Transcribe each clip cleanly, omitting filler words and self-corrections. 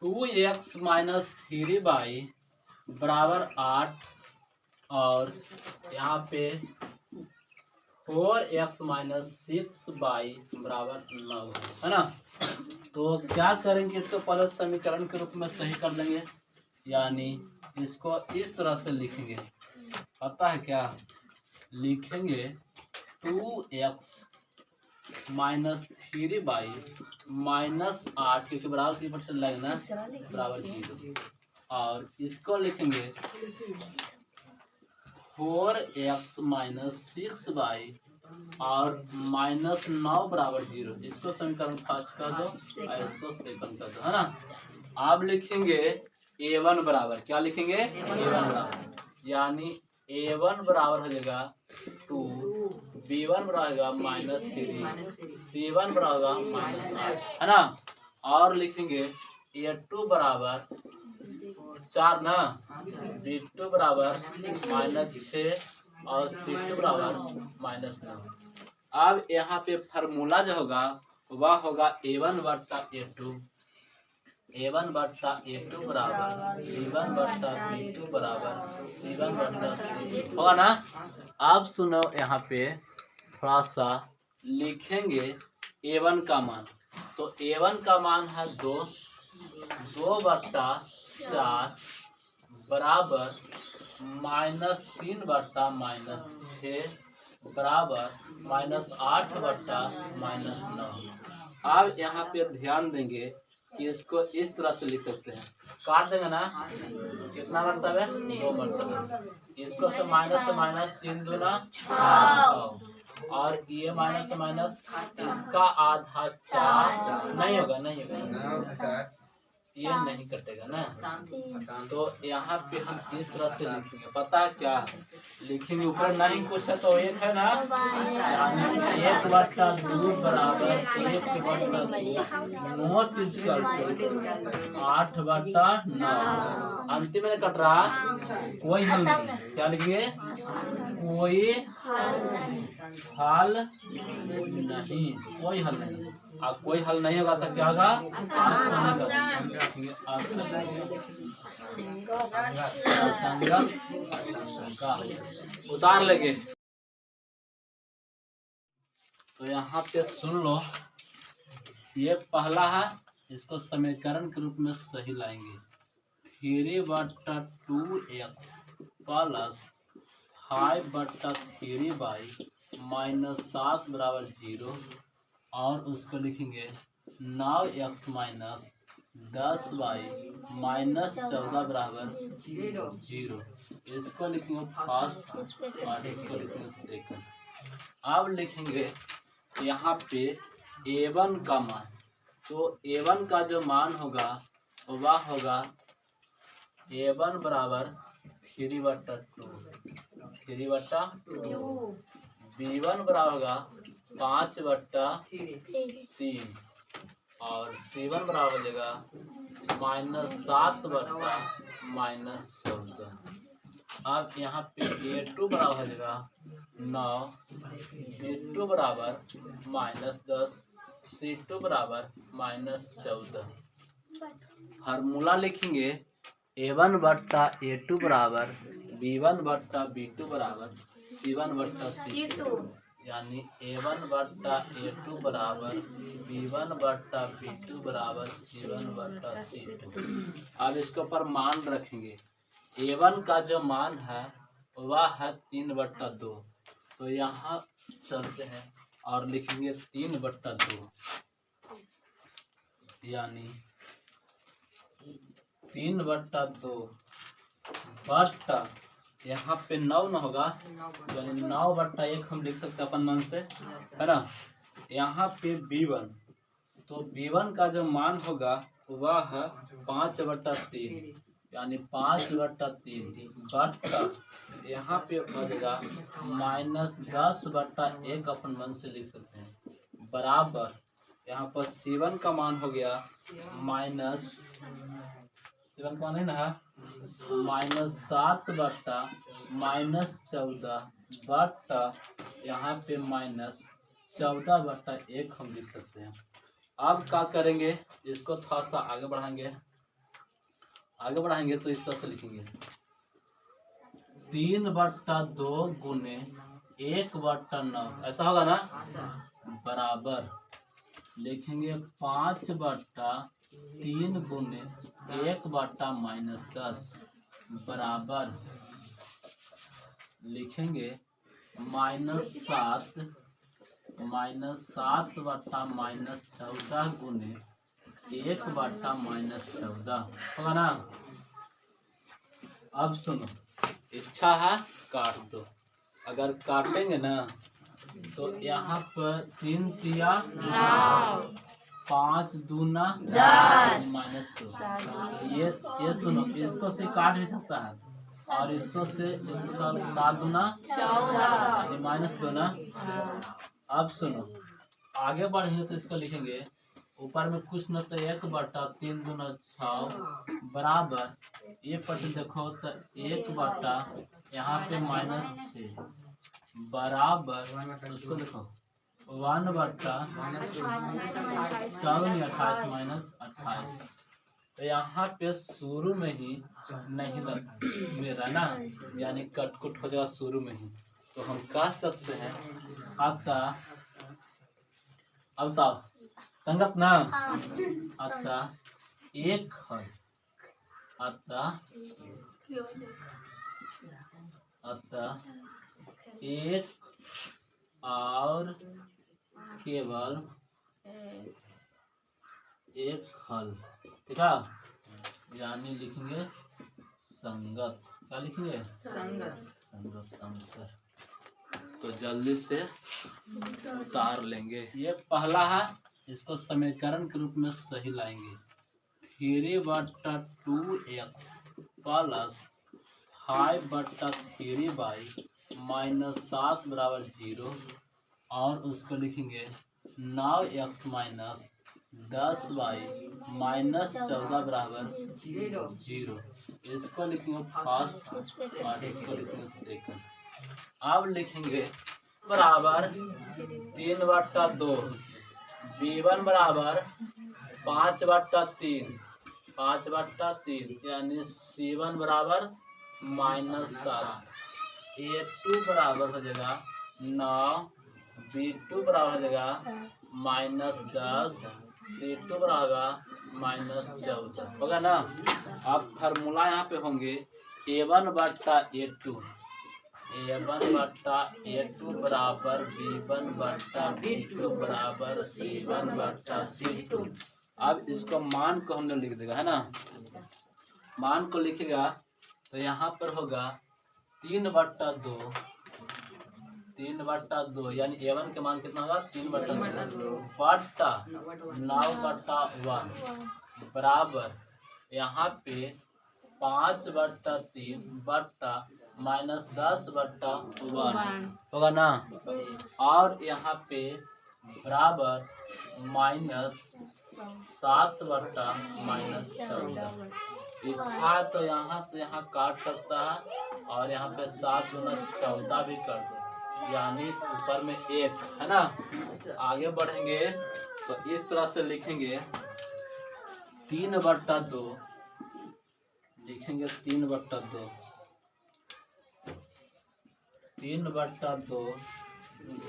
2x minus 3y बराबर 8 और यहाँ पे 4x माइनस 6y बराबर 9 है ना। तो क्या करेंगे, इसको पहले समीकरण के रूप में सही कर देंगे, यानी इसको इस तरह से लिखेंगे। पता है क्या लिखेंगे, 2x माइनस 3y माइनस 8 क्योंकि बराबर की परसेंट लगना बराबर 0 और इसको लिखेंगे 4x माइनस 6y और माइनस 9 बराबर 0। इसको समीकरण फर्स्ट कर दो और इसको सेकंड कर दो, है ना। अब लिखेंगे a1 बराबर, क्या लिखेंगे a1 बराबर, यानी a1 बराबर हो जाएगा 2, b1 बराबर होगा माइनस 3, c1 बराबर होगा माइनस 8, है ना। और लिखेंगे a2 बराबर 4 ना, b2 बराबर माइनस 6 और c2 बराबर माइनस 9। अब यहाँ पे फार्मूला जो होगा वह होगा a1 बटा a2, a1 बटा a2 बराबर b1 बटा b2 बराबर c1 बटा c2 होगा ना। अब सुनो, यहाँ पे थोड़ा सा लिखेंगे a1 का मान। तो a1 का मान है 2 बटा 4 बराबर माइनस 3 बटा माइनस 6 बराबर माइनस 8 बटा माइनस 9। अब यहाँ पे ध्यान देंगे कि इसको इस तरह से लिख सकते हैं, काट देंगे ना, कितना मरतब है 2 मरतब, इसको से माइनस 3 दूना 6 और ये माइनस से माइनस इसका आधा 4 नहीं होगा, नहीं होगा, ये नहीं कटेगा ना। तो यहाँ पे हम इस तरह से लिखेंगे, पता है क्या लिखेंगे, ऊपर नहीं कुछ है तो एक है ना, यानी 1 बटा 2 बराबर 1 बटा 2 नोट करके 8 बटा 9। अंतिम में कट रहा, कोई हल नहीं, क्या लिखेंगे कोई हल नहीं, कोई हल नहीं। अब कोई हल नहीं होगा तो क्या होगा, उतार लेंगे। तो यहाँ पे सुन लो, ये पहला है, इसको समीकरण के रूप में सही लाएंगे। 3 बटा 2x प्लस 5 बटा 3y माइनस 7 बराबर 0 और उसको लिखेंगे 9x माइनस 10y माइनस 14 बराबर 0। इसको लिखेंगे फर्स्ट और इसको लिखेंगे सेकंड। अब लिखेंगे यहाँ पे a1 का मान। तो a1 का जो मान होगा वह होगा a1 बराबर 3 बटा 2, b1 बराबर होगा 5 बटा 3 और c1 बराबर हो जाएगा माइनस 7 बटा माइनस 14। अब यहाँ पे a2 बराबर हो जाएगा 9, b2 बराबर माइनस 10, c2 बराबर माइनस 14। फार्मूला लिखेंगे a1 बट्टा a2 बराबर b1 बट्टा b2 बराबर c1 बट्टा c2, यानी a1 बट्टा a2 बराबर b1 बट्टा b2 बराबर c1 बट्टा c2। अब इसके ऊपर मान रखेंगे, a1 का जो मान है वह है 3 बट्टा 2। तो यहाँ चलते हैं और लिखेंगे 3 बट्टा 2, यानी 3 बट्टा 2 बट्टा यहाँ पे 9 न होगा, यानी 9 बट्टा 1 हम लिख सकते हैं अपन मन से, है ना। यहाँ पे b1, तो b1 का जो मान होगा वह है 5 बट्टा 3, यानी 5 बट्टा 3 बट्टा यहाँ पे हो जाएगा माइनस 10 बट्टा 1 अपन मन से लिख सकते हैं, बराबर यहाँ पर c1 का मान हो गया माइनस, c1 का मान है ना माइनस 7 बट्टा माइनस 14 बट्टा यहाँ पे माइनस 14 बट्टा 1 हम लिख सकते हैं। अब क्या करेंगे, इसको थोड़ा सा आगे बढ़ाएंगे तो इस तरह से लिखेंगे 3/2 गुने 1/9, ऐसा होगा ना, बराबर लिखेंगे 5/3 गुने 1/-10 बराबर लिखेंगे -7/-14 गुने 1/-14 होगा ना। अब सुनो, इच्छा है काट दो, अगर काटेंगे ना तो यहाँ पर 3 तिया 5 दूना 10 -2। ये सुनो, इसको से काट भी सकता है और इसको से 7 दूना -2 ना। अब सुनो, आगे बढ़ेंगे तो इसको लिखेंगे ऊपर में कुछ न तो 1/3 दूना 6 बराबर ये पट देखो तो 1/, यहाँ पे -6 बराबर उसको देखो 1/28 तो यहाँ पे शुरू में ही नहीं मेरा ना, यानी कट हो जाएगा शुरू में ही। तो हम कह सकते हैं अतः, अब संगत ना, अतः एक हल, अतः एक और केवल एक हल, ठीक है, यानी लिखेंगे संगत। क्या लिखेंगे, संगत आंसर। तो जल्दी से उतार लेंगे। ये पहला है, इसको समीकरण के रूप में सही लाएंगे 3/2x प्लस 5/3y -7 बराबर 0 और उसको लिखेंगे 9x -10y -14 बराबर 0। इसको लिखेंगे फर्स्ट और इसको लिखेंगे सेकंड। अब लिखेंगे बराबर 3/2 b1 बराबर 5/3 यानी c1 बराबर -7, a2 बराबर हो जाएगा 9, b2 बराबर हो जाएगा -10, c2 बराबर -14 होगा ना। अब फार्मूला यहाँ पे होंगे a1/a2 बराबर b1/b2 बराबर c1/c2। अब इसको मान को हमने लिख देगा, है ना, मान को लिखेगा तो यहाँ पर होगा 3/2 यानी a1 के मान कितना होगा 3/2 बट्टा 9/1 बराबर यहाँ पे 5/3 बट्टा -10/1 होगा ना, और यहाँ पे बराबर -7/-14। इच्छा तो यहाँ से यहाँ काट सकता है और यहाँ पे 7 गुना 14 भी कर दो, यानी ऊपर में 1 है ना। आगे बढ़ेंगे तो इस तरह से लिखेंगे 3/2 लिखेंगे 3/2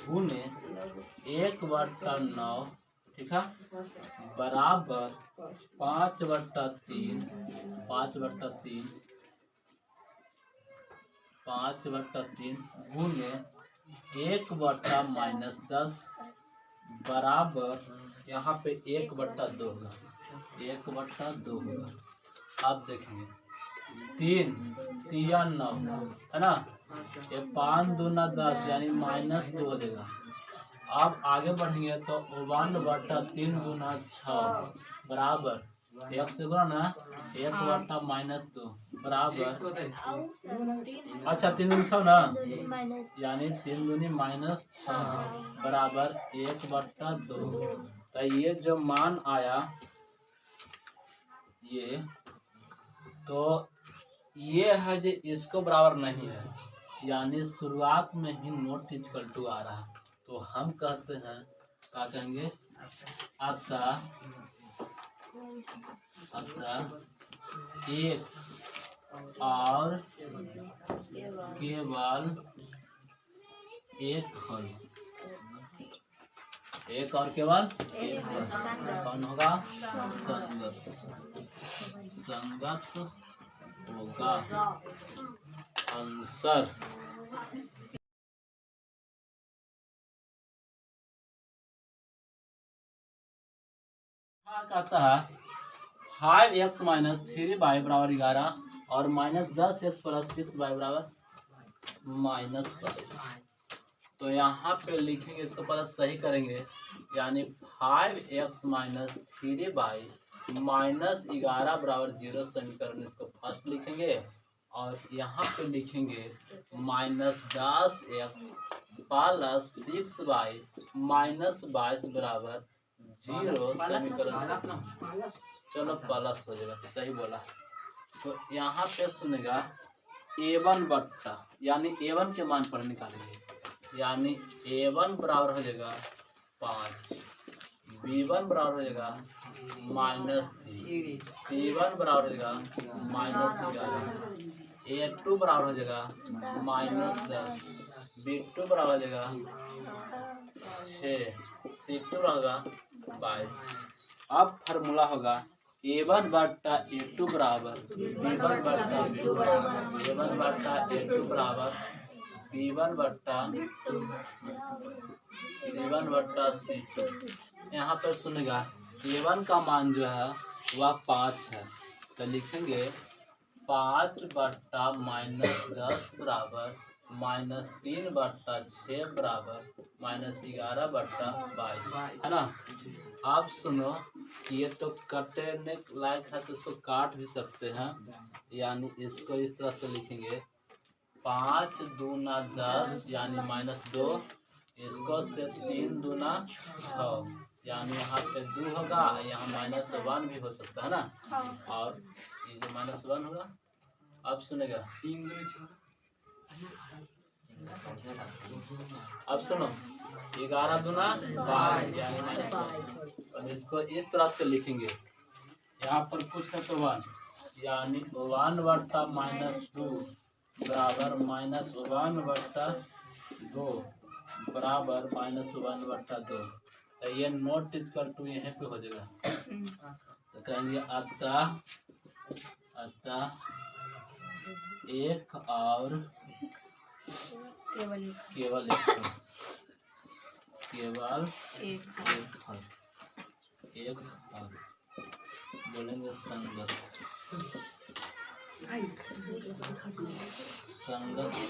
गुने 1/9, ठीक है, बराबर 5/3 गुने 1/-10 बराबर यहाँ पे 1/2 होगा 1/2 होगा। अब देखेंगे 3 तिया 9 है ना, ये 5 दूना 10 यानी -2 हो जाएगा। अब आगे बढ़ेंगे तो 1/3 गुना 6 बराबर 1 से गुना ना 1/-2 बराबर, अच्छा 3 दूनी 6 ना, यानी 3 दूनी -6 बराबर 1/2। तो ये जो मान आया ये, तो ये है जो इसको बराबर नहीं है, यानी शुरुआत में ही नॉट इक्वल टू आ रहा है। तो हम कहते हैं क्या कहेंगे अतः एक और केवल एक फल, एक और केवल एक फल कौन होगा? संगत होगा। आंसर कहता है 5x माइनस 3y बराबर 11 और माइनस 10x प्लस 6y बराबर -22। तो यहाँ पे लिखेंगे, इसको पहले सही करेंगे, यानी 5x माइनस 3y माइनस 11 बराबर 0 समीकरण, इसको फर्स्ट लिखेंगे। और यहाँ पे लिखेंगे minus 10x plus 6y minus 22 बराबर 0 समीकरण। चलो प्लस हो जाएगा, सही बोला। तो यहाँ पे सुनेगा a1 बट्टा, यानी a1 के मान पर निकालेंगे, यानी a1 बराबर हो जाएगा 5, b1 बराबर हो जाएगा -3, c1 बराबर हो जाएगा -11, a2 बराबर हो जाएगा -10, b2 बराबर हो जाएगा 6, c2 बराबर होगा 22। अब फार्मूला होगा a1 बट्टा a2 बराबर b1 बट्टा b2 बराबर a1 बट्टा a2 बराबर b1 बट्टा c1 बट्टा c2। यहाँ पर सुनेगा a1 का मान जो है वह 5 है, तो लिखेंगे 5 बट्टा -10 बराबर -3 बट्टा 6 बराबर -11 बट्टा 22, है ना। आप सुनो, ये तो कटने लायक है, तो इसको काट भी सकते हैं, यानी इसको इस तरह से लिखेंगे 5 दूना 10 यानी -2, इसको से 3 दूना 6, यानी यहाँ पे 2 होगा, यहाँ -1 भी हो सकता है ना, और ये जो -1 होगा। अब सुनेगा अब सुनो 11 दूना 22 यानी -1, और इसको इस तरह से लिखेंगे, यहाँ पर कुछ है तो 1, यानी 1 बट्टा -2 बराबर -1 बट्टा 2 बराबर -1 बट्टा 2। तो ये नोट इक्वल टू यहीं पे हो जाएगा, तो कहेंगे अतः एक और केवल एक और बोलेंगे संगत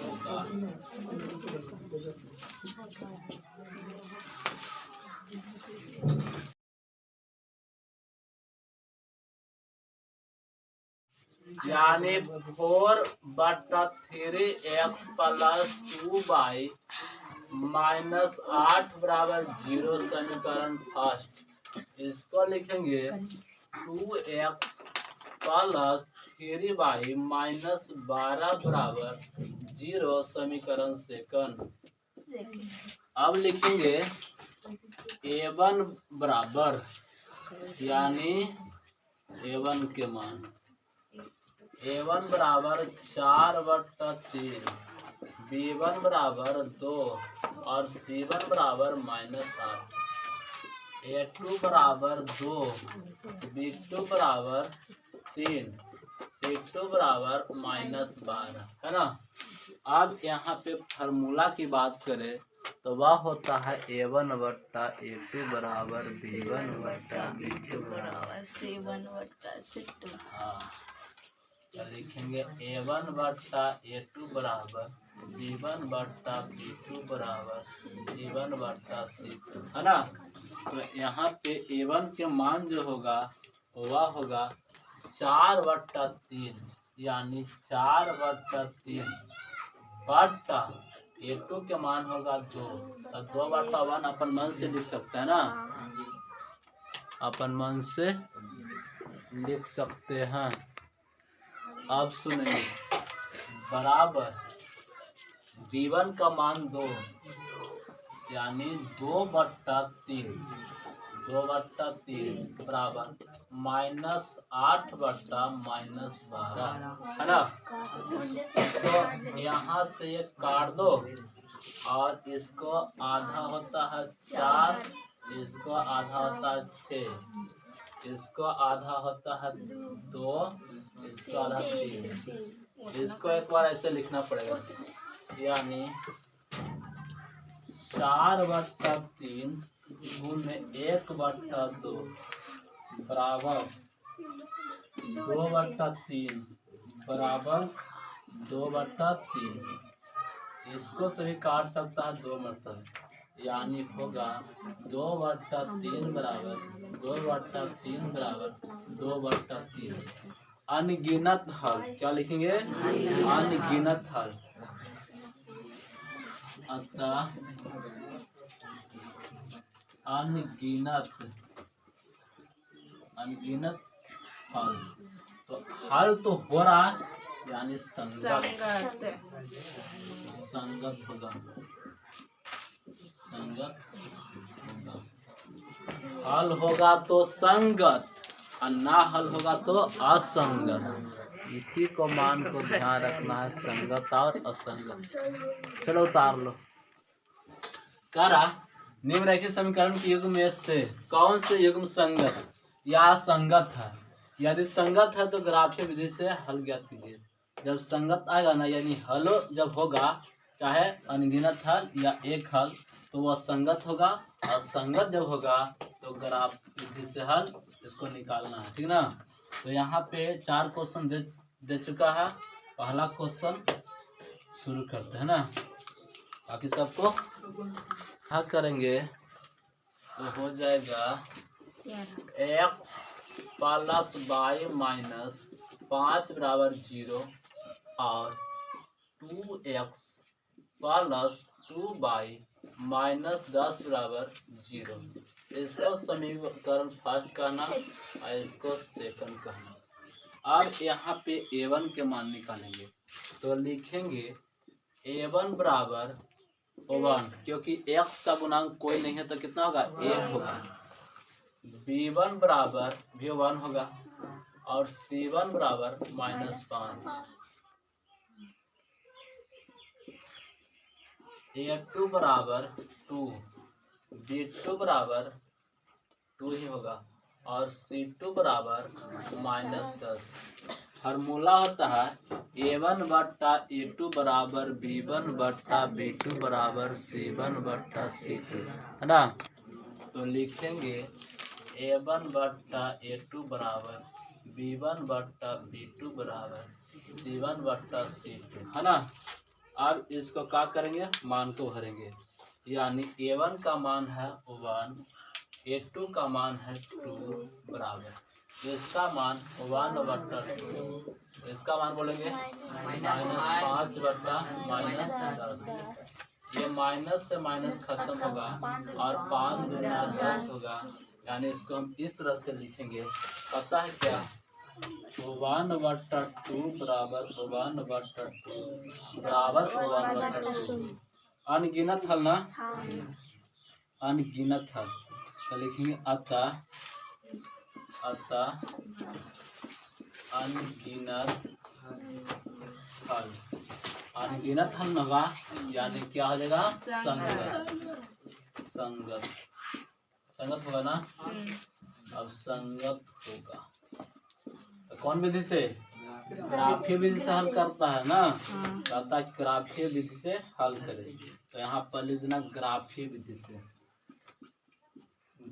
होगा। यानी 4 बट्टा 3x प्लस 2y माइनस 8 बराबर 0 समीकरण फर्स्ट, इसको लिखेंगे 2x प्लस 3y माइनस 12 बराबर 0 समीकरण सेकंड। अब लिखेंगे a1 बराबर, यानी a1 के मान a1 बराबर 4 बट्टा 3, b1 बराबर 2 और c1 बराबर -8, a2 बराबर 2, b2 बराबर 3, c2 बराबर -12, है ना। अब यहाँ पे फार्मूला की बात करें तो वह होता है a1 बट्टा a2 बराबर b1 बट्टा b2 बराबर c1 बट्टा c2। हाँ, लिखेंगे a1 बट्टा a2 बराबर b1 बट्टा b2 बराबर c1 बट्टा c2, है ना। तो यहाँ पे a1 के मान जो होगा वह होगा 4 बट्टा 3, यानी 4 बट्टा 3 बट्टा a2 के मान होगा 2, और 2 बट्टा 1 अपन मन से लिख सकते हैं ना, अपन मन से लिख सकते हैं। अब सुनिए बराबर b1 का मान 2, यानी 2 बट्टा 3, 2/3 बराबर -8/-12 है ना। तो यहाँ से ये काट दो और इसको आधा होता है 4, इसको आधा होता है 6, इसको आधा होता है 2, इसको आधा 3। इसको एक बार ऐसे लिखना पड़ेगा, यानी 4/3 गुणे 1/2 बराबर 2/3 बराबर 2/3। इसको सभी काट सकता है 2 मतलब, यानी होगा 2/3 बराबर 2/3 बराबर 2/3। अनगिनत हल, क्या लिखेंगे? अनगिनत हल। अतः अनगिनत हल। तो हल तो हो रहा है, यानी संगत होगा, हल होगा तो संगत और ना हल होगा तो असंगत। इसी को मान को ध्यान रखना है, संगत और असंगत। चलो उतार लो। करा निम्नलिखित समीकरण के युग्म में से कौन से युग्म संगत या संगत है? यदि संगत है तो ग्राफीय विधि से हल ज्ञात कीजिए। जब संगत आएगा ना, यानी हल जब होगा चाहे अनगिनत हल या एक हल, तो वह संगत होगा। और संगत जब होगा तो ग्राफ विधि से हल इसको निकालना है, ठीक ना। तो यहाँ पे 4 क्वेश्चन दे चुका है। पहला क्वेश्चन शुरू करते हैं ना, बाकी सबको हाँ करेंगे तो हो जाएगा x प्लस y माइनस 5 बराबर 0 और 2x प्लस 2y माइनस 10 बराबर 0। इसको समीकरण फर्स्ट कहना और इसको सेकंड कहना। अब यहाँ पे a1 के मान निकालेंगे, तो लिखेंगे a1 बराबर 1, क्योंकि x का गुणांक कोई नहीं है तो कितना होगा? 1 होगा। b1 बराबर भी 1 होगा और c1 बराबर -5। a2 बराबर 2, b2 बराबर 2 ही होगा और c2 बराबर -10। फार्मूला होता है a1/a2 बराबर b1/b2 बराबर c1/c2, है ना। तो लिखेंगे a1/a2 बराबर b1/b2 बराबर c1/c2, है ना। अब इसको क्या करेंगे? मान को भरेंगे, यानी a1 का मान है 1, a2 का मान है 2 बराबर इसका मान 1/2, इसका मान बोलेंगे -5/-10। ये माइनस से माइनस खत्म होगा और 5 दूना 10 होगा, यानी इसको हम इस तरह से लिखेंगे। पता है क्या? 1/2 बराबर 1/2 बराबर 1/2। अनगिनत हल ना, अनगिनत हल। तो लिखेंगे अतः अनगिनत हल। अनगिनत हल होगा, यानी क्या हो जाएगा? संगत होगा ना। अब संगत होगा तो कौन विधि से? ग्राफीय विधि से हल करता है ना, कहता है ग्राफीय विधि से हल करें। तो यहाँ पर लिख देना ग्राफीय विधि से,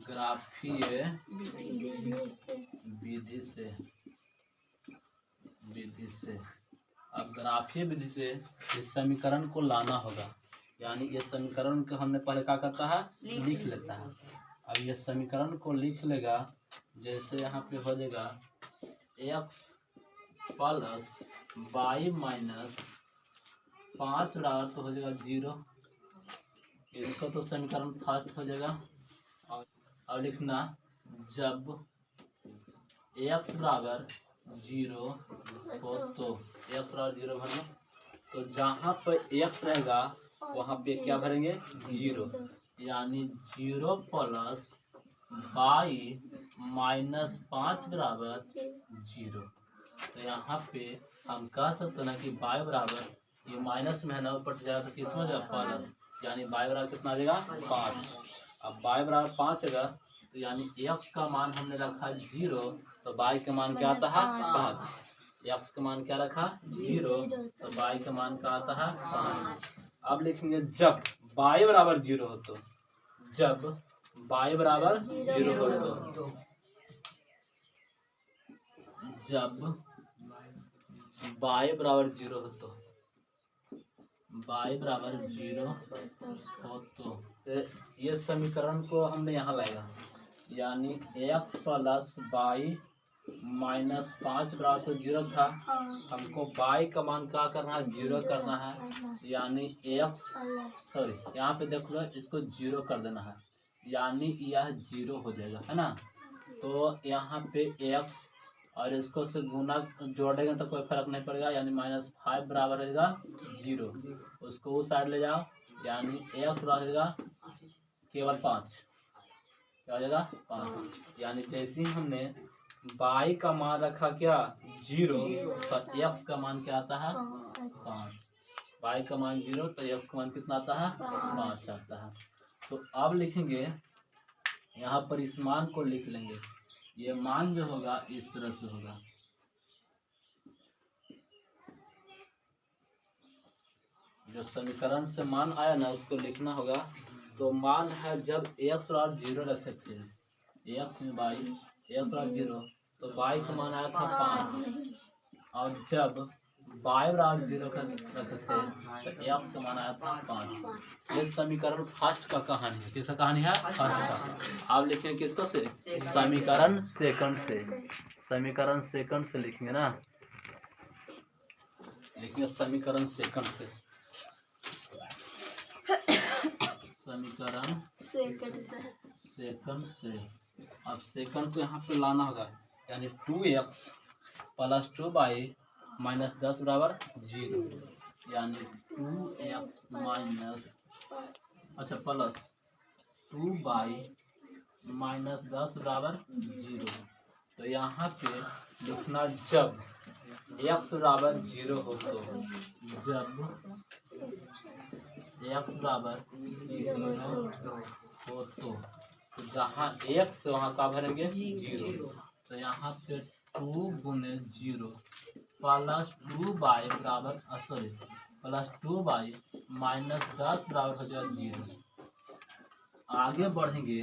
ग्राफीय विधि से। अब ग्राफीय विधि से इस समीकरण को लाना होगा, यानी ये समीकरण को हमने पहले क्या करता है? लिख लेता है। अब ये समीकरण को लिख लेगा, जैसे यहाँ पे हो जाएगा x प्लस y माइनस 5 बराबर तो हो जाएगा 0। इसको तो समीकरण फर्स्ट हो जाएगा। और लिखना जब x बराबर 0 हो तो x बराबर 0 भरना। तो जहाँ पर x रहेगा वहाँ पे क्या भरेंगे? 0, यानी 0 प्लस बाई माइनस 5 बराबर 0। तो यहाँ पे हम कह सकते ना कि बाई बराबर, ये माइनस में है ना, ऊपर जाएगा तो किस में जाएगा प्लस, यानी बाई बराबर कितना आ जाएगा 5। अब बाई बराबर 5 है तो यानी एक्स का मान हमने रखा 0, तो बाई का मान क्या आता है 5। एक्स का मान क्या रखा 0, तो बाई का मान क्या आता है 5। अब लिखेंगे जब बाई बराबर 0 हो तो, जब बाई बराबर 0 हो तो, जब बाई बराबर 0 हो तो, बाई बराबर 0 हो तो ये समीकरण को हमने यहाँ लाएगा, यानी एक्स प्लस बाई माइनस 5 बराबर तो 0 था, हमको बाई का मान क्या करना है 0 करना है, यानी एक्स सॉरी यहाँ पे देख लो, इसको 0 कर देना है, यानी यह 0 हो जाएगा, है ना। तो यहाँ पे एक्स और इसको से गुना जोड़ेंगे तो कोई फर्क नहीं पड़ेगा, यानी -5 बराबर रहेगा 0। उसको उस साइड ले जाओ, यानी एक्स रहेगा केवल 5, क्या हो जाएगा 5। यानी जैसे ही हमने बाई का मान रखा क्या 0, तो एक्स का मान क्या आता है 5। बाई का मान 0 तो एक्स का मान कितना आता है 5 आता है। तो अब लिखेंगे यहाँ पर, इस मान को लिख लेंगे, ये मान जो होगा इस तरह से होगा, जो समीकरण से मान आया ना उसको लिखना होगा। तो मान है जब एक्स और 0 रखे थे, एक्स में बाई, एक्स और 0, तो बाई का मान आया था 5, और जब बाई बराबर 0 का रखे थे तो एक्स का मान आया था 5। ये समीकरण फर्स्ट का कहानी है, किसका कहानी है फर्स्ट का। आप लिखेंगे किसको से, समीकरण सेकंड से, समीकरण सेकंड से लिखेंगे ना, लिखेंगे समीकरण सेकंड से, समीकरण सेकंड से। अब सेकंड को यहाँ पे लाना होगा, यानी 2x प्लस 2 बाई माइनस 10 बराबर 0, यानी 2x माइनस अच्छा प्लस 2 बाई माइनस 10 बराबर 0। तो यहाँ पे लिखना जब x बराबर 0 हो तो, जब x बराबर 0 हो तो जहाँ x वहाँ का भरेंगे 0, तो यहाँ पे 2 गुने 0 प्लस 2 बाई बराबर सॉरी प्लस 2 बाई माइनस 10 बराबर हो जाएगा 0। आगे बढ़ेंगे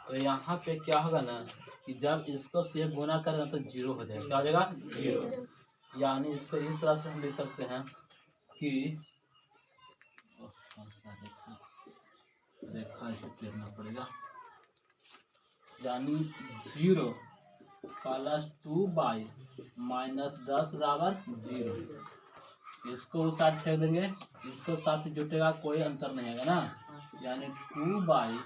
तो यहाँ पे क्या होगा ना कि जब इसको से गुना करेगा तो 0 हो जाएगा, क्या हो जाएगा 0। यानी इसको इस तरह से हम लिख सकते हैं कि रेखा इसे फेरना पड़ेगा, यानी 0 प्लस 2 बाई माइनस 10 बराबर 0। इसको उस साथ फेंक देंगे, इसको साथ जुटेगा, कोई अंतर नहीं आएगा ना, यानी 2 बाई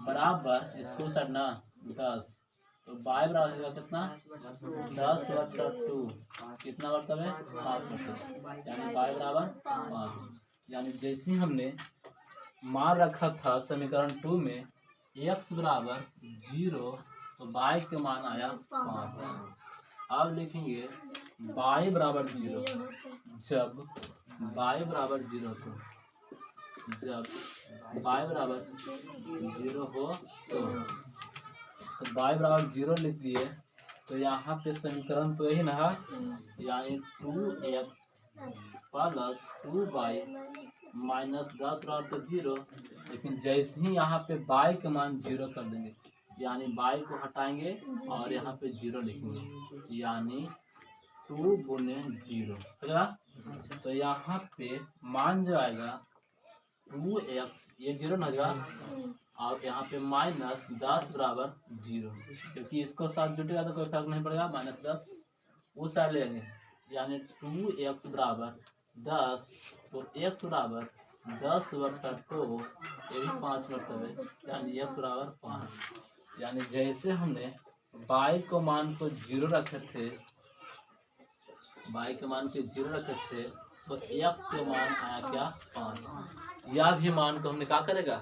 बराबर इसको साथ ना 10, तो बाई बराबर होगा कितना 10/2, कितना बराबर है 5, यानी बाई बराबर 5। यानी जैसे ही हमने मान रखा था समीकरण 2 में x बराबर 0, तो बाई के मान आया 5। अब लिखेंगे बाई बराबर 0, जब बाई बराबर 0 तो, जब बाई बराबर 0 हो तो बाई बराबर 0 लिख दिए। तो यहाँ पे समीकरण तो यही ना, यानी 2x प्लस 2 बाई माइनस 10 बराबर 0। लेकिन जैसे ही यहाँ पे बाई का मान 0 कर देंगे, यानी बाई को हटाएंगे और यहाँ पे 0 लिखेंगे, यानी 2 गुने 0 है। तो यहाँ पे मान जो आएगा 2x, ये 0 ना जाएगा, और यहाँ पे माइनस 10 बराबर 0, क्योंकि इसको साथ जुटेगा तो कोई फर्क नहीं पड़ेगा, माइनस 10 उस साइड ले लेंगे, यानी 2x बराबर 10, तो x बराबर 10/2, ये भी 5 मरतबे, यानी x बराबर 5। यानी जैसे हमने बाई को मान को 0 रखे थे, बाई के मान को 0 रखे थे, तो x के मान आया क्या 5। यह भी मान को हमने क्या करेगा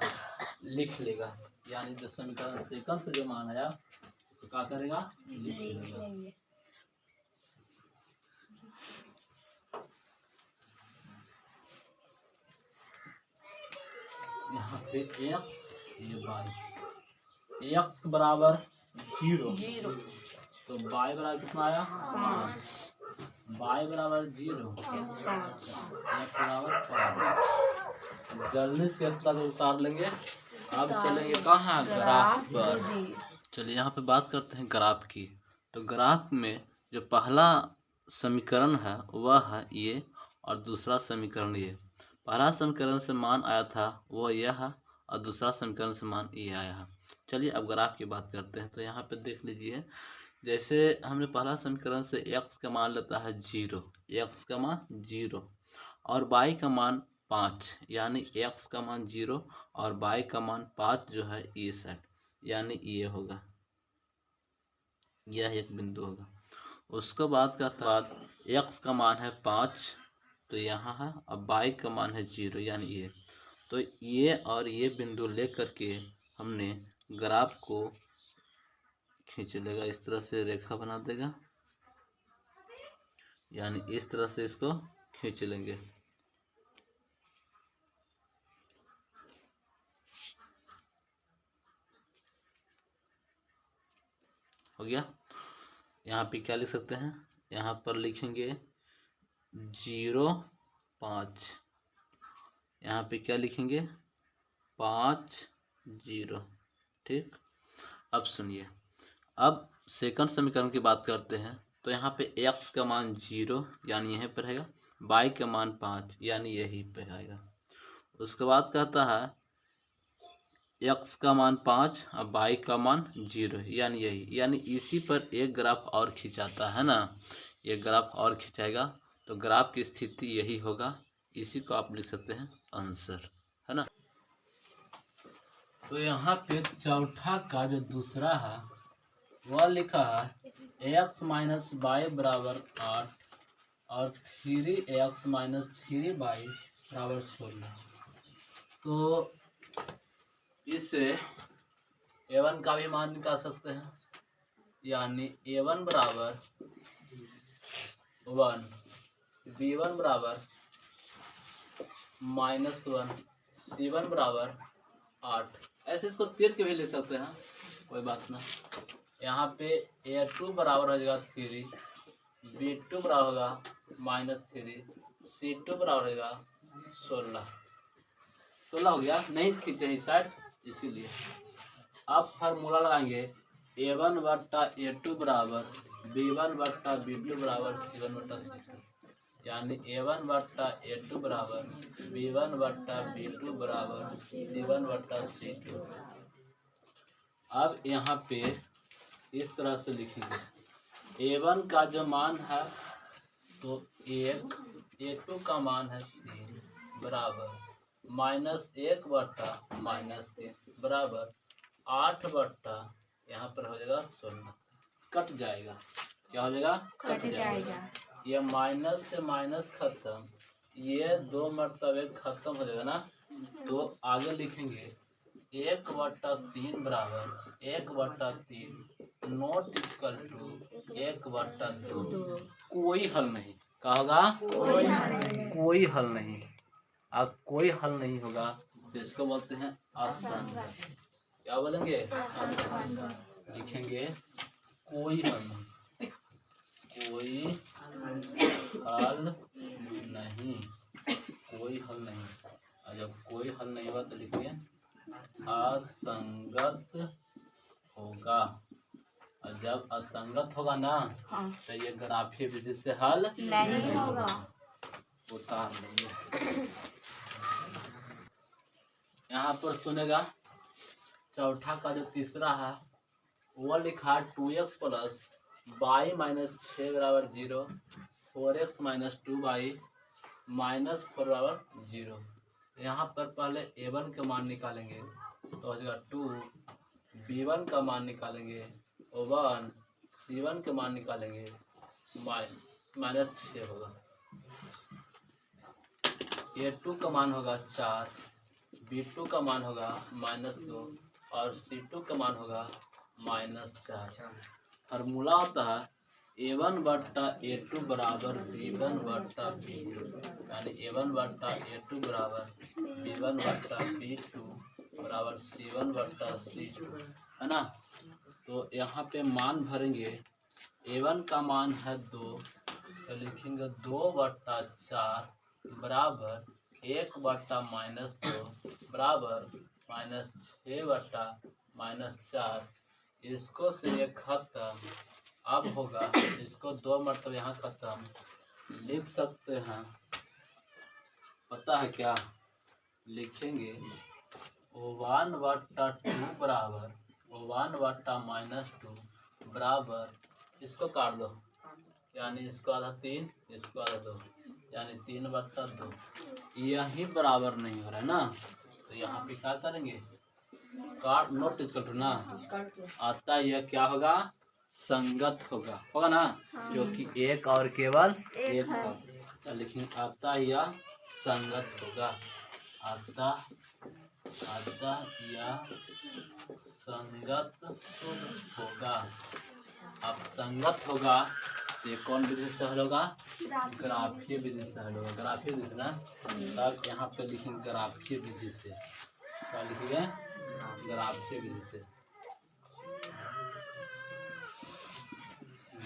लिख लेगा, यानी जो समीकरण सेकंड से जो मान आया तो क्या करेगा, लिख लेगा। यहाँ पे x ये y, x बराबर 0 तो y बराबर कितना आया 5, y बराबर 0 x बराबर 5। जल्दी से इतना उतार लेंगे। अब चलेंगे कहाँ, ग्राफ पर। चलिए यहाँ पे बात करते हैं ग्राफ की। तो ग्राफ में जो पहला समीकरण है वह है ये और दूसरा समीकरण ये। पहला समीकरण से मान आया था वो यह है और दूसरा समीकरण से मान ये आया है। चलिए अब ग्राफ की बात करते हैं। तो यहाँ पे देख लीजिए, जैसे हमने पहला समीकरण से x का मान लेता है 0, x का मान 0 और y का मान 5, यानी x का मान 0 और y का मान 5 जो है ये सेट, यानी ये होगा, यह एक बिंदु होगा। उसके बाद x का मान है 5 तो यहाँ है, अब y का मान है 0 यानी ये। तो ये और ये बिंदु लेकर के हमने ग्राफ को खींच लेगा, इस तरह से रेखा बना देगा, यानी इस तरह से इसको खींच लेंगे। हो गया। यहाँ पे क्या लिख सकते हैं, यहाँ पर लिखेंगे 0 5, यहाँ पे क्या लिखेंगे 5 0। ठीक, अब सुनिए, अब सेकंड समीकरण की बात करते हैं। तो यहाँ पे x का मान 0 यानी यहीं पर रहेगा, y का मान 5 यानी यहीं पे आएगा। उसके बाद कहता है x का मान 5 और y का मान 0 यानी यही, यानी इसी पर एक ग्राफ और खिंचाता है ना, एक ग्राफ और खिंचाएगा तो ग्राफ की स्थिति यही होगा। इसी को आप लिख सकते हैं आंसर, है ना। तो यहाँ पे चौथा का जो दूसरा है वह लिखा है x माइनस वाई बराबर 8 और 3x माइनस 3y बराबर 16। तो इससे a1 का भी मान निकाल सकते हैं, यानी a1 बराबर 1, b1 बराबर -1, c1 बराबर 8। ऐसे इसको तीर के भी ले सकते हैं, कोई बात ना। यहाँ पे a2 बराबर हो जाएगा 3, b2 बराबर होगा -3, c2 बराबर होगा 16 हो गया। नहीं खींचे इस साइड, इसीलिए अब फार्मूला लगाएंगे a1 बट्टा a2 बराबर b1 बट्टा b2 बराबर c1 बट्टा c2, यानी a1 बट्टा a2 बराबर b1 बट्टा b2 बराबर c1 बट्टा c2। अब यहाँ पे इस तरह से लिखेंगे a1 का जो मान है तो 1, a2 का मान है 3 बराबर -1 बट्टा -3 बराबर 8 बट्टा यहाँ पर हो जाएगा 16, कट जाएगा। क्या हो जाएगा, कट जाएगा। ये माइनस से माइनस खत्म, ये 2 मरतबे खत्म हो जाएगा ना। तो आगे लिखेंगे 1/3 बराबर 1/3 नॉट इक्वल टू 1/2। कोई हल नहीं, क्या होगा, कोई हल नहीं। अब कोई हल नहीं होगा तो इसको बोलते हैं असंगत। क्या बोलेंगे, असंगत। लिखेंगे कोई हल नहीं, कोई हल नहीं, कोई हल नहीं। और जब कोई हल नहीं हुआ तो लिखिए असंगत होगा। और जब असंगत होगा ना तो ये ग्राफीय विधि से हल नहीं होगा। उतार लेंगे। यहाँ पर सुनेगा चौथा का जो तीसरा है वो लिखा 2x प्लस y माइनस 6 बराबर 0, 4x माइनस 2y माइनस 4 बराबर 0। यहाँ पर पहले a1 का मान निकालेंगे तो हो जाएगा 2, b1 का मान निकालेंगे 1, c1 का मान निकालेंगे -6 होगा, a2 का मान होगा 4, b2 का मान होगा -2 और C2 का मान होगा -4। फार्मूला होता है A1 बट्टा A2 बराबर B1 बट्टा B2, यानी A1 बट्टा A2 बराबर B1 बट्टा B2 बराबर C1 बट्टा C2, है ना। तो यहाँ पे मान भरेंगे। A1 का मान है 2, तो लिखेंगे 2 बट्टा 4 बराबर 1 बट्टा -2 बराबर -6 बट्टा -4। इसको से ये खत्म। अब होगा इसको 2 मतलब यहाँ खत्म लिख सकते हैं। पता है क्या लिखेंगे? 1 बट्टा 2 बराबर 1 बट्टा -2 बराबर, इसको काट दो, यानी इसको आधा 3, इसको आधा 2, यानी 3 बट्टा 2। यही बराबर नहीं हो रहा है ना, तो यहाँ पे क्या करेंगे? काट नोट इक्वल टू ना आता, यह क्या होगा? संगत होगा ना, क्योंकि एक और केवल एक होगा। लेकिन आता यह संगत होगा, आता यह संगत होगा। अब संगत होगा तो ये कौन विधि से हल होगा? ग्राफीय विधि से हल होगा। ग्राफीय विधि ना, तब यहाँ पे लिखेंगे ग्राफीय विधि से। क्या लिखेंगे? ग्राफीय विधि से।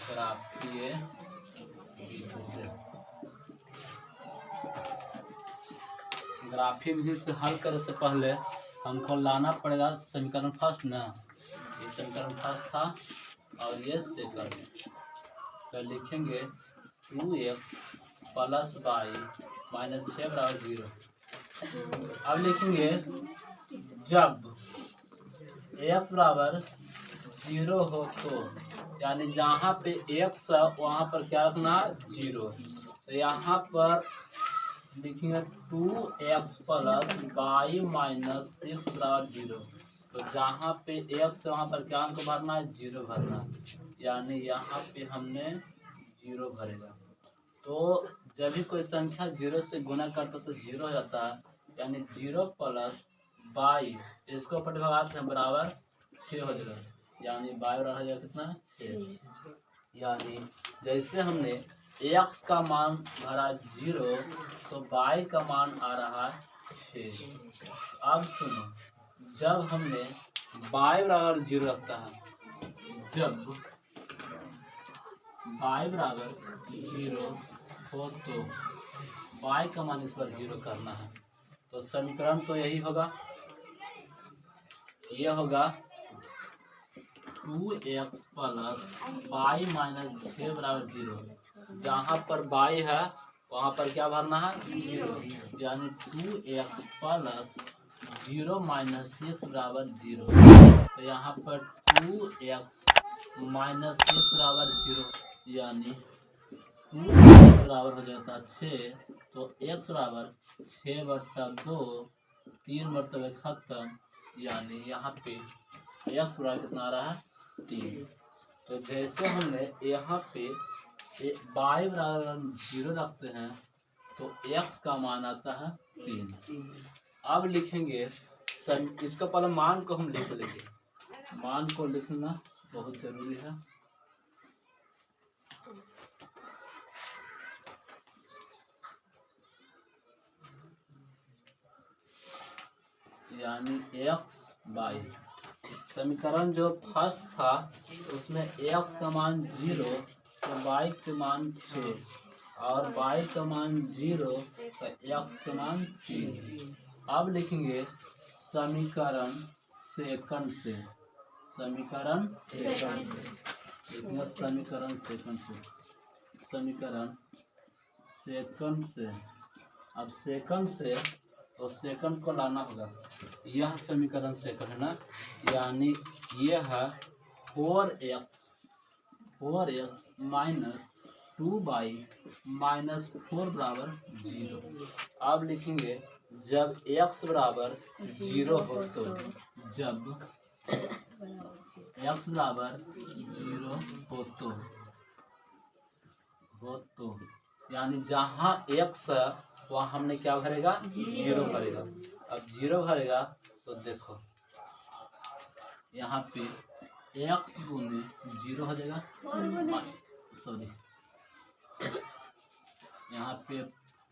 ग्राफीय विधि से, ग्राफीय विधि से हल करने से पहले हमको लाना पड़ेगा समीकरण फर्स्ट ना। ये समीकरण फर्स्ट था और ये सेकंड। तो लिखेंगे 2x प्लस y माइनस 6 बराबर 0। अब लिखेंगे जब x बराबर 0 हो तो, यानी जहाँ पे x है वहाँ पर क्या रखना है? 0। तो यहाँ पर लिखेंगे 2x प्लस y माइनस 6 बराबर 0। तो जहाँ पे x है वहाँ पर क्या हमको भरना है? 0 भरना, यानी यहाँ पे हमने 0 भरेगा। तो जब भी कोई संख्या 0 से गुना करता तो 0 हो जाता है, यानी 0 प्लस y, इसको प्रतिभागात बराबर 6 हो जाएगा, यानी y बराबर हो जाएगा कितना? 6। यानी जैसे हमने x का मान भरा 0 तो y का मान आ रहा है 6। अब सुनो, जब हमने y बराबर 0 रखता है, जब y बराबर 0 हो तो y का मान इस पर 0 करना है। तो समीकरण तो यही होगा, यह होगा 2x प्लस y माइनस 6 बराबर 0। जहाँ पर y है वहाँ पर क्या भरना है? 0, यानी 2x प्लस 0 माइनस 6 बराबर 0। तो यहाँ पर 2x माइनस 6 बराबर 0, यानी 2x बराबर हो जाता है 6। तो x बराबर 6 बट्टा 2, 3 मरतबे खत्म, यानी यहाँ पे x बराबर कितना आ रहा है? 3। तो जैसे हमने यहाँ पे y बराबर 0 रखते हैं तो x का मान आता है 3। अब लिखेंगे इसका पहले मान को हम लिख लेंगे। मान को लिखना बहुत जरूरी है। यानी x बाई, समीकरण जो फर्स्ट था उसमें x का मान 0 तो y के मान 6 और y का मान 0 तो x का मान 3। अब लिखेंगे समीकरण सेकंड से, समीकरण सेकंड से लिखेंगे, समीकरण सेकंड से, समीकरण सेकंड से। अब सेकंड से तो सेकंड को लाना होगा, यह समीकरण सेकंड है ना, यानी यह है 4x माइनस 2y माइनस 4 बराबर 0। अब लिखेंगे जब x बराबर 0 हो तो, जब x बराबर 0 हो तो यानी जहाँ x है वहाँ हमने क्या भरेगा? 0 भरेगा। अब 0 भरेगा तो देखो यहाँ पे x गुने 0 हो जाएगा, सॉरी यहाँ पे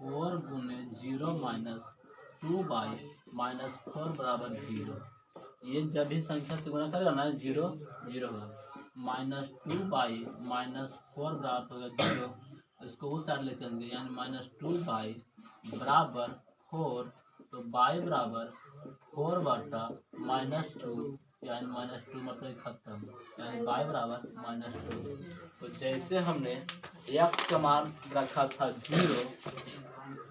4 गुने 0 माइनस 2/-4 बराबर 0। ये जब भी संख्या से गुणा करेगा ना 0 0 होगा, -2/-4 बराबर होगा 0। इसको उस साइड ले चलेंगे, यानी -2/, बराबर 4, तो बाई बराबर 4/-2, यानी -2 मतलब खत्म, यानी बाई बराबर -2। तो जैसे हमने x का मान रखा था 0,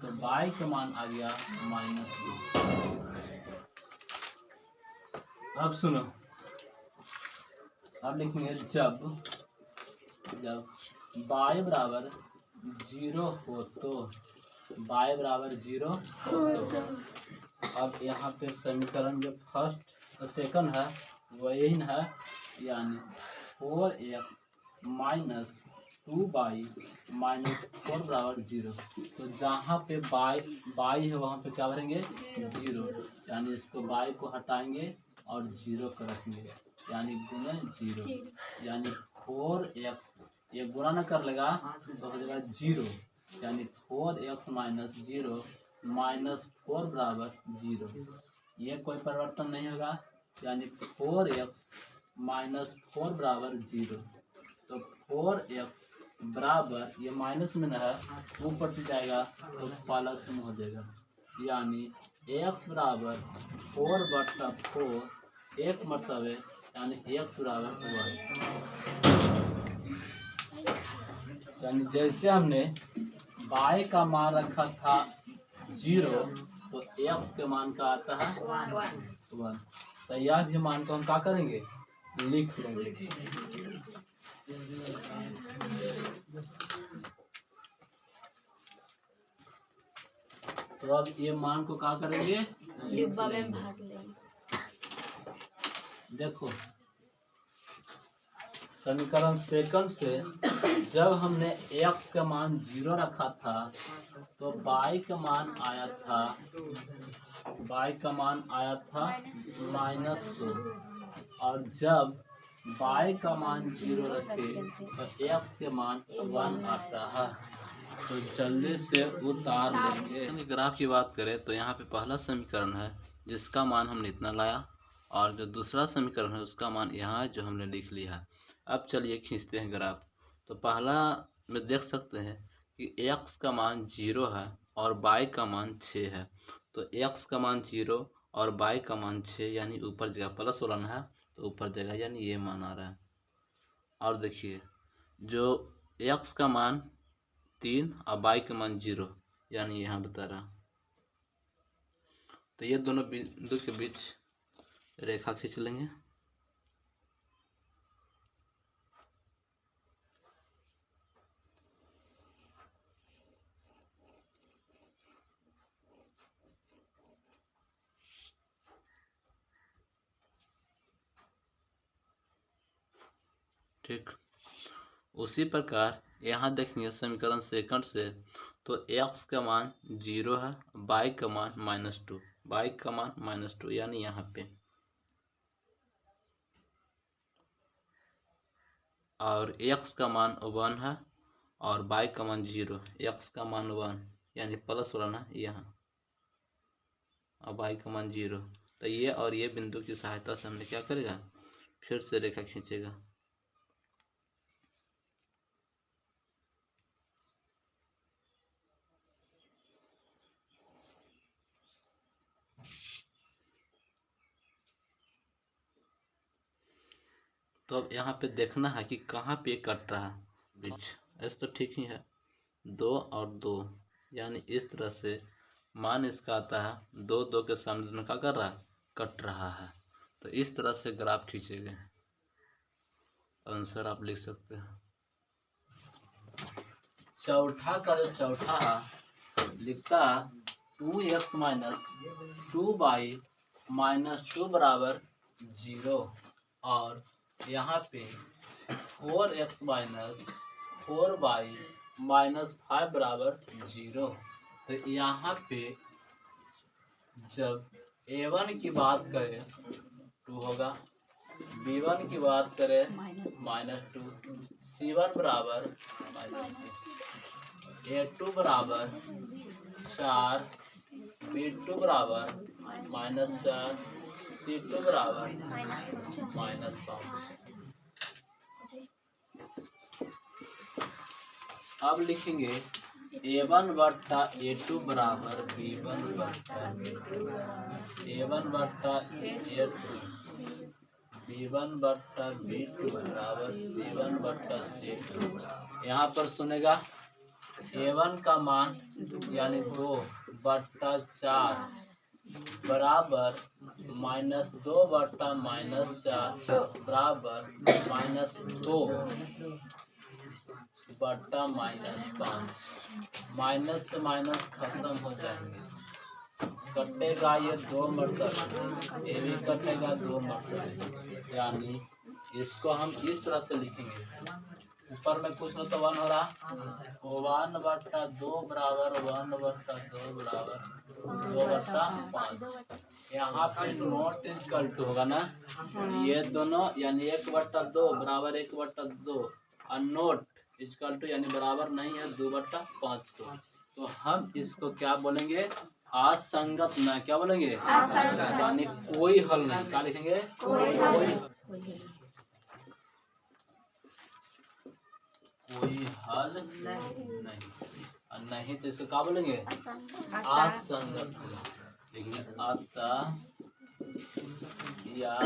तो y का मान आ गया -2। अब सुनो, अब लिखेंगे जब y बराबर 0 हो तो, y बराबर 0 हो तो। अब यहाँ पे समीकरण जो फर्स्ट सेकंड है वही है, यानी 4x माइनस 2y माइनस 4 बराबर 0। तो जहाँ पे y है वहाँ पे क्या भरेंगे 0, यानी इसको y को हटाएंगे और 0 कर रखेंगे, यानी गुने 0, यानी 4x, ये गुणा न कर लेगा तो हो जाएगा 0, यानी 4x माइनस 0 -4 बराबर 0। ये कोई परिवर्तन नहीं होगा, यानी 4x माइनस 4 बराबर 0। तो 4x बराबर, ये माइनस में न है ऊपर से जाएगा तो प्लस में हो जाएगा, यानी x बराबर 4/4, एक मतलब है, यानी x बराबर 1। यानी जैसे हमने y का मान रखा था 0, तो x के मान का आता है 1। तो यह भी मान को हम क्या करेंगे लिख लेंगे। तो अब ये मान को क्या करेंगे डिब्बा में भाग लेंगे। देखो समीकरण सेकंड से जब हमने x का मान 0 रखा था तो y का मान आया था -2, और जब y का मान 0 रखे तो x के मान 1 आता है। तो जल्दी से उतार लेंगे। ग्राफ की बात करें तो यहाँ पे पहला समीकरण है जिसका मान हमने इतना लाया, और जो दूसरा समीकरण है उसका मान यहाँ है जो हमने लिख लिया है। अब चलिए खींचते हैं ग्राफ। तो पहला में देख सकते हैं कि x का मान 0 है और y का मान 6 है। तो x का मान 0 और y का मान 6, यानी ऊपर जगह प्लस वाला है तो ऊपर जगह, यानी ये मान आ रहा है। और देखिए जो x का मान 3 और y का मान 0, यानी यहाँ बता रहा। तो ये दोनों बिंदु के बीच रेखा खींच लेंगे। ठीक, उसी प्रकार यहाँ देखेंगे समीकरण सेकंड से, तो x का मान 0 है, y का मान -2, y का मान -2, यानी यहाँ पे, और x का मान 1 है और y का मान 0, x का मान 1 यानी प्लस वाला है यहाँ, और y का मान 0। तो ये और ये बिंदु की सहायता से हमने क्या करेगा फिर से रेखा खींचेगा। तो अब यहाँ पे देखना है कि कहाँ पे कट रहा है बीच। ऐसे तो ठीक ही है, 2 और 2, यानी इस तरह से मान इसका आता है 2 2 के सामने में क्या कर रहा है कट रहा है। तो इस तरह से ग्राफ खींचे गए। आंसर आप लिख सकते हैं। चौथा का जो चौथा लिखता 2x माइनस 2y -2 बराबर 0, और यहाँ पे 4x माइनस 4y -5 बराबर 0। तो यहाँ पे जब a1 की बात करें 2 होगा, B1 की बात करें -2 -2, C1 बराबर A2 बराबर 4, B2 बराबर -4, C2 बराबर -5। अब लिखेंगे A1 बट्टा A2 बराबर B1 बट्टा A1 बट्टा A2, B1 बट्टा B2 बराबर C1 बट्टा C2। यहाँ पर सुनेगा A1 का मान यानी 2 बट्टा 4 बराबर -2 बट्टा -4 बराबर -2 बट्टा -5। माइनस से माइनस खत्म हो जाएंगे, कटेगा ये 2 मरतबे, ये भी कटेगा 2 मरतबे, यानी इसको हम इस तरह से लिखेंगे। ऊपर में कुछ न तो 1 हो रहा, 1 बट्टा 2 बराबर 1 बट्टा 2 बराबर 2 बट्टा 5। यहाँ पे नोट इक्वल टू होगा ना, ये दोनों यानी 1 बट्टा 2 बराबर 1 बट्टा 2 और नोट इक्वल टू यानी बराबर नहीं है 2 बट्टा 5 को। तो हम इसको क्या बोलेंगे, असंगत न, क्या बोलेंगे, यानी कोई हल नहीं। क्या लिखेंगे, कोई हल नहीं, और नहीं तो इसको क्या बोलेंगे, असंगत। देखिए अतः यह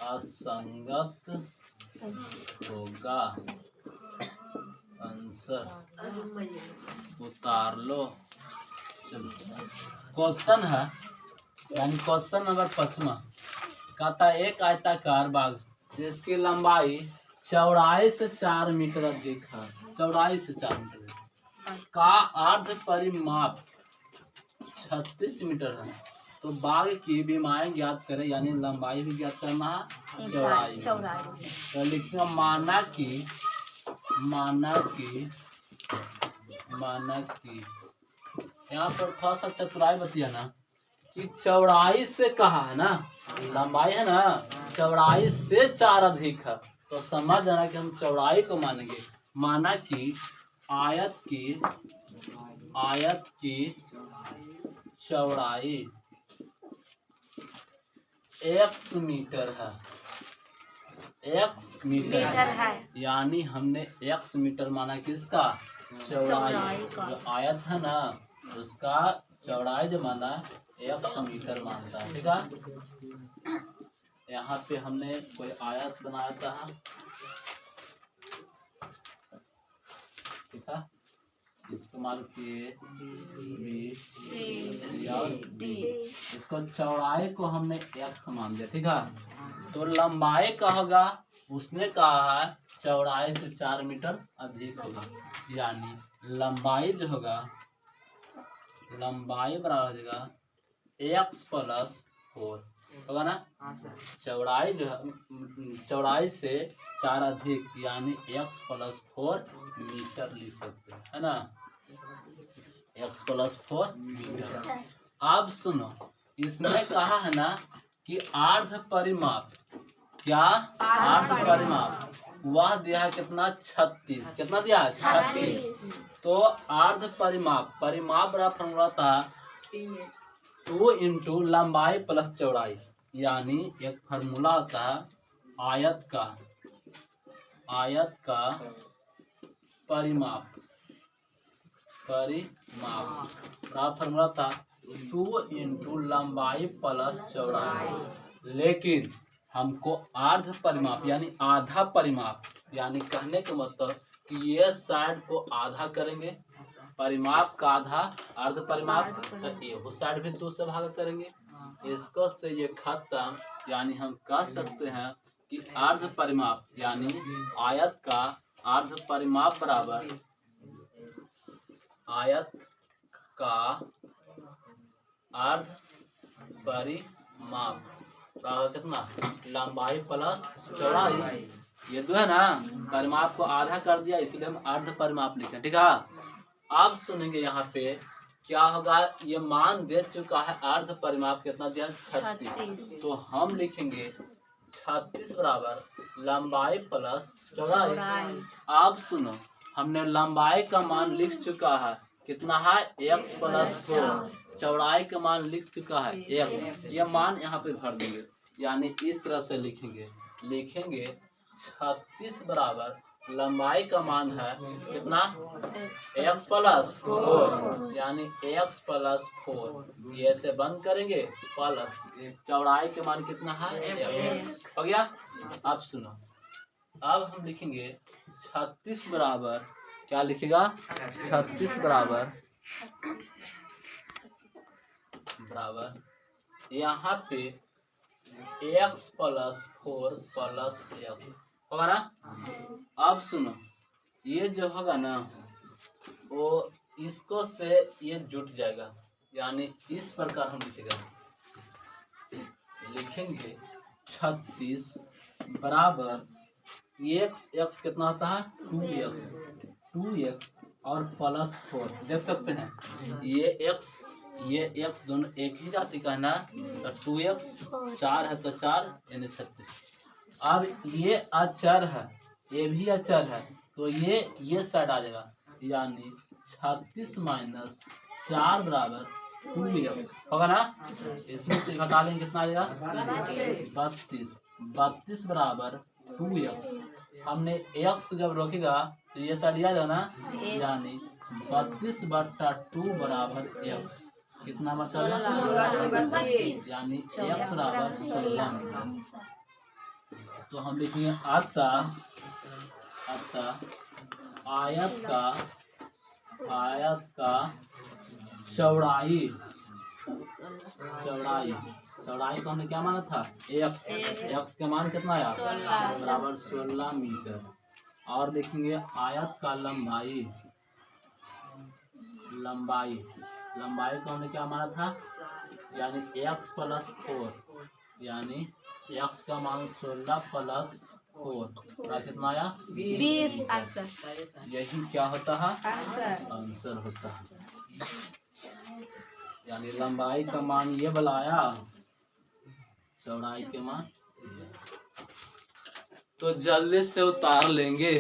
असंगत होगा। आंसर उतार लो। चलो क्वेश्चन है, यानी क्वेश्चन नंबर 5 कहता है एक आयताकार बाग जिसकी लंबाई चौड़ाई से 4 मीटर अधिक है, चौड़ाई से 4 मीटर का अर्ध परिमाप 36 मीटर है। तो बाग की विमाएं ज्ञात करें, यानी लंबाई भी ज्ञात करना है, चौड़ाई। तो लिखेंगे माना कि यहाँ पर थोड़ा सा चतुराई बतिया ना कि चौड़ाई से कहा है ना, लंबाई है ना, चौड़ाई से 4 अधिक है। तो समझ जाना कि हम चौड़ाई को मानेंगे। माना कि आयत की चौड़ाई x मीटर है, x मीटर है, यानी हमने x मीटर माना किसका, चौड़ाई। जो आयत है ना उसका चौड़ाई जो माना x मीटर मानता है, ठीक है। यहाँ पे हमने कोई आयत बनाया था, ठीक है, इस्तेमाल किए B इसको चौड़ाई को हमने x मान दिया, ठीक है। तो लंबाई का होगा, उसने कहा है चौड़ाई से 4 मीटर अधिक होगा, यानी लंबाई जो होगा, लंबाई बराबर हो जाएगा x + 4 होगा ना। चौड़ाई जो है चौड़ाई से 4 अधिक, यानी x + 4 मीटर लिख सकते हैं, है ना, x + 4 मीटर। अब सुनो, इसमें कहा है ना कि अर्ध परिमाप, क्या अर्ध परिमाप, वह दिया है कितना, 36। कितना दिया है, 36। तो अर्ध परिमाप, परिमाप बड़ा फॉर्मूला था 2 × लंबाई + चौड़ाई, यानी एक फॉर्मूला होता है आयत का परिमाप बड़ा फॉर्मूला था 2 × लंबाई + चौड़ाई। लेकिन हमको अर्ध परिमाप यानी आधा परिमाप, यानी कहने का मतलब कि ये साइड को आधा करेंगे, परिमाप का आधा अर्ध परिमाप, तो ये साइड भी 2 से भाग करेंगे, इसको से ये खत्म। यानी हम कह सकते हैं कि अर्ध परिमाप यानी आयत का अर्ध परिमाप बराबर आयत का अर्ध परिमाप बराबर कितना, लंबाई + चौड़ाई। ये दो है ना, परिमाप को आधा कर दिया, इसलिए हम अर्ध परिमाप लिखे, ठीक है। अब सुनेंगे यहाँ पे क्या होगा, ये मान दे चुका है अर्ध परिमाप कितना दिया, 36। तो हम लिखेंगे 36 बराबर लंबाई प्लस चौड़ाई। चौड़ाई। अब सुनो, हमने लंबाई का मान लिख चुका है, कितना है x प्लस 4। चौड़ाई का मान लिख चुका है x, ये मान यहाँ पे भर देंगे, यानी इस तरह से लिखेंगे 36 बराबर लंबाई का मान है कितना x प्लस 4, यानी x प्लस 4, ये से बंद करेंगे प्लस चौड़ाई के मान कितना है x। हो गया। अब सुनो, अब हम लिखेंगे 36 बराबर, क्या लिखेगा 36 बराबर यहाँ पे x प्लस 4 प्लस x होगा ना। अब सुनो, ये जो होगा ना वो इसको से ये जुट जाएगा, यानी इस प्रकार हम लिखेंगे 36 बराबर x कितना होता है 2x और प्लस 4। देख सकते हैं ये x दोनों एक ही जाति का है ना, तो 2x 4 है तो 4 यानी 36। अब ये अचर है, ये भी अचर है, तो ये साइड आ जाएगा, यानी 36 माइनस 4 बराबर 2x होगा ना। इसमें से घटा लेंगे कितना आ जाएगा 32 बराबर 2x। हमने x को जब रोकेगा तो ये साइड आ जाएगा ना, यानी 32/2 बराबर x। कितना बचा, यानी x बराबर 16। तो हम लिखेंगे अतः आयत का चौड़ाई को हमने क्या माना था x का मान कितना आया बराबर 16 मीटर। और देखेंगे आयत का लंबाई को हमने क्या माना था, यानी x प्लस 4, यानी x का मान 16 प्लस 4 कितना आया 20 आंसर। यही क्या होता है आंसर होता है, यानी लंबाई का मान ये वाला आया, चौड़ाई के मान। तो जल्दी से उतार लेंगे।